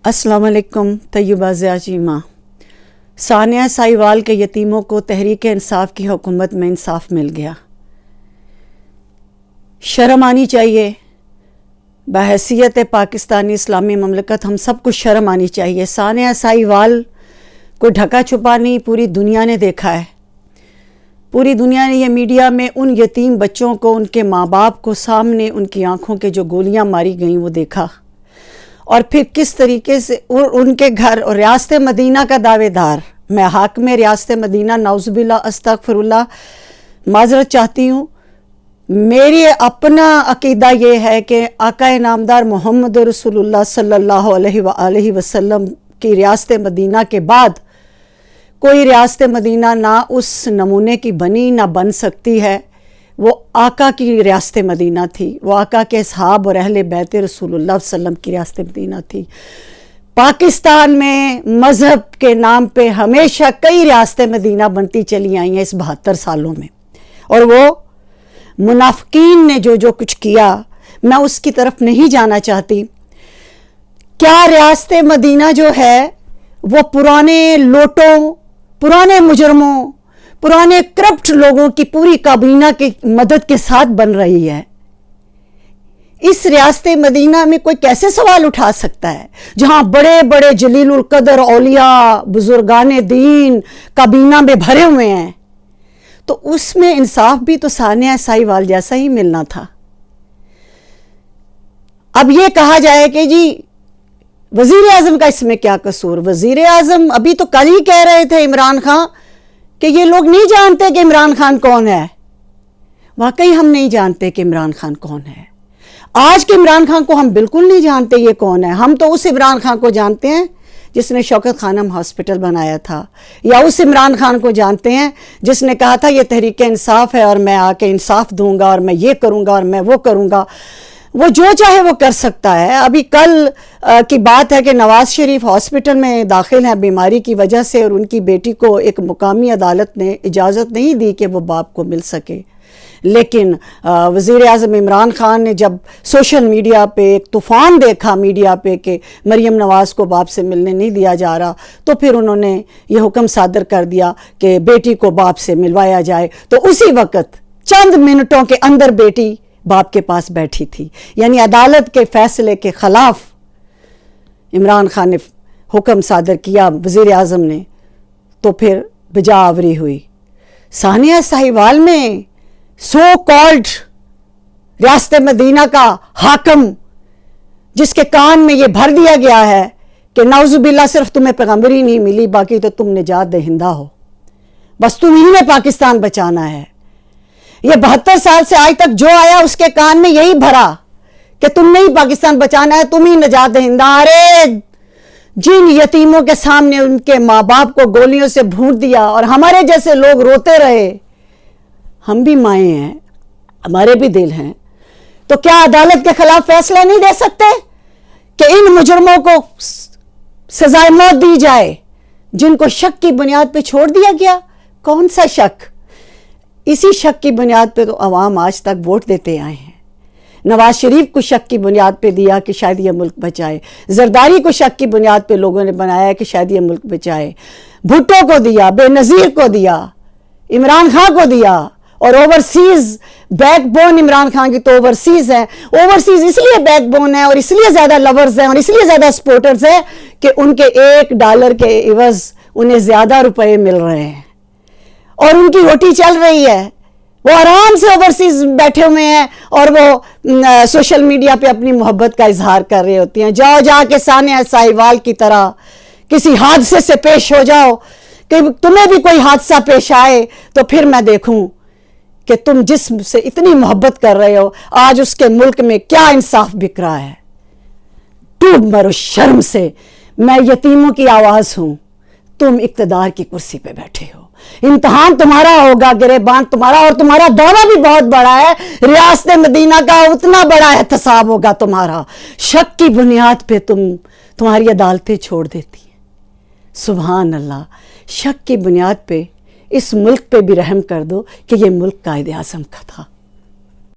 السلام علیکم. طیبہ زیاچی ماں. ثانیہ سائیوال کے یتیموں کو تحریک انصاف کی حکومت میں انصاف مل گیا. شرم آنی چاہیے. بحیثیت پاکستانی اسلامی مملکت ہم سب کو شرم آنی چاہیے. ثانیہ سائیوال کو ڈھکا چھپا نہیں، پوری دنیا نے دیکھا ہے. پوری دنیا نے یہ میڈیا میں ان یتیم بچوں کو، ان کے ماں باپ کو سامنے ان کی آنکھوں کے جو گولیاں ماری گئیں وہ دیکھا. اور پھر کس طریقے سے ان کے گھر اور ریاست مدینہ کا دعوے دار، میں حاکم ریاست مدینہ نعوذ باللہ استغفر اللہ معذرت چاہتی ہوں. میری اپنا عقیدہ یہ ہے کہ آقا نامدار محمد رسول اللہ صلی اللہ علیہ وآلہ وسلم کی ریاست مدینہ کے بعد کوئی ریاست مدینہ نہ اس نمونے کی بنی نہ بن سکتی ہے. وہ آقا کی ریاست مدینہ تھی، وہ آقا کے اصحاب اور اہل بیت رسول اللہ صلی اللہ علیہ وسلم کی ریاست مدینہ تھی. پاکستان میں مذہب کے نام پہ ہمیشہ کئی ریاست مدینہ بنتی چلی آئی ہیں اس 72 سالوں میں، اور وہ منافقین نے جو کچھ کیا میں اس کی طرف نہیں جانا چاہتی. کیا ریاست مدینہ جو ہے وہ پرانے لوٹوں، پرانے مجرموں، پرانے کرپٹ لوگوں کی پوری کابینہ کی مدد کے ساتھ بن رہی ہے؟ اس ریاست مدینہ میں کوئی کیسے سوال اٹھا سکتا ہے جہاں بڑے بڑے جلیل القدر اولیاء بزرگان دین کابینہ میں بھرے ہوئے ہیں؟ تو اس میں انصاف بھی تو ثانیہ سائیوال جیسا ہی ملنا تھا. اب یہ کہا جائے کہ جی وزیر اعظم کا اس میں کیا قصور؟ وزیر اعظم ابھی تو کل ہی کہہ رہے تھے عمران خان کہ یہ لوگ نہیں جانتے کہ عمران خان کون ہے. واقعی ہم نہیں جانتے کہ عمران خان کون ہے. آج کے عمران خان کو ہم بالکل نہیں جانتے یہ کون ہے. ہم تو اس عمران خان کو جانتے ہیں جس نے شوکت خانم ہاسپٹل بنایا تھا، یا اس عمران خان کو جانتے ہیں جس نے کہا تھا یہ تحریک انصاف ہے اور میں آ کے انصاف دوں گا اور میں یہ کروں گا اور میں وہ کروں گا. وہ جو چاہے وہ کر سکتا ہے. ابھی کل کی بات ہے کہ نواز شریف ہاسپٹل میں داخل ہیں بیماری کی وجہ سے، اور ان کی بیٹی کو ایک مقامی عدالت نے اجازت نہیں دی کہ وہ باپ کو مل سکے. لیکن وزیر اعظم عمران خان نے جب سوشل میڈیا پہ ایک طوفان دیکھا میڈیا پہ کہ مریم نواز کو باپ سے ملنے نہیں دیا جا رہا، تو پھر انہوں نے یہ حکم صادر کر دیا کہ بیٹی کو باپ سے ملوایا جائے. تو اسی وقت چند منٹوں کے اندر بیٹی باپ کے پاس بیٹھی تھی. یعنی عدالت کے فیصلے کے خلاف عمران خان نے حکم صادر کیا وزیر اعظم نے، تو پھر بجا آوری ہوئی. ثانیہ سائیوال میں سو کالڈ ریاست مدینہ کا حاکم جس کے کان میں یہ بھر دیا گیا ہے کہ نعوذ باللہ صرف تمہیں پیغمبری نہیں ملی، باقی تو تم نجات دہندہ ہو، بس تم ہی نے پاکستان بچانا ہے. یہ 72 سال سے آج تک جو آیا اس کے کان میں یہی بھرا کہ تم نے ہی پاکستان بچانا ہے، تم ہی نجات دہندہ. ارے جن یتیموں کے سامنے ان کے ماں باپ کو گولیوں سے بھونٹ دیا اور ہمارے جیسے لوگ روتے رہے. ہم بھی مائیں ہیں، ہمارے بھی دل ہیں، تو کیا عدالت کے خلاف فیصلہ نہیں دے سکتے کہ ان مجرموں کو سزائے موت دی جائے جن کو شک کی بنیاد پہ چھوڑ دیا گیا؟ کون سا شک؟ اسی شک کی بنیاد پہ تو عوام آج تک ووٹ دیتے آئے ہیں. نواز شریف کو شک کی بنیاد پہ دیا کہ شاید یہ ملک بچائے، زرداری کو شک کی بنیاد پہ لوگوں نے بنایا کہ شاید یہ ملک بچائے، بھٹو کو دیا، بے نظیر کو دیا، عمران خان کو دیا. اور overseas back bone Imran Khan کی تو اوورسیز ہے. اوورسیز اس لیے بیک بون ہے اور اس لیے زیادہ لورز ہیں اور اس لیے زیادہ سپورٹرز ہیں کہ ان کے $1 کے عوض انہیں زیادہ روپے مل رہے ہیں اور ان کی روٹی چل رہی ہے. وہ آرام سے اوورسیز بیٹھے ہوئے ہیں اور وہ سوشل میڈیا پہ اپنی محبت کا اظہار کر رہے ہوتی ہیں. جاؤ جا کے ثانیہ سائیوال کی طرح کسی حادثے سے پیش ہو جاؤ کہ تمہیں بھی کوئی حادثہ پیش آئے تو پھر میں دیکھوں کہ تم جس سے اتنی محبت کر رہے ہو آج اس کے ملک میں کیا انصاف بک رہا ہے. ڈوب مرو شرم سے. میں یتیموں کی آواز ہوں، تم اقتدار کی کرسی پہ بیٹھے ہو. امتحان تمہارا ہوگا، گریبان تمہارا، اور تمہارا دعویٰ بھی بہت بڑا ہے. ریاست مدینہ کا اتنا بڑا احتساب ہوگا تمہارا. شک کی بنیاد پہ تمہاری عدالتیں چھوڑ دیتی ہیں. سبحان اللہ. شک کی بنیاد پہ اس ملک پہ بھی رحم کر دو کہ یہ ملک قائد اعظم کا تھا.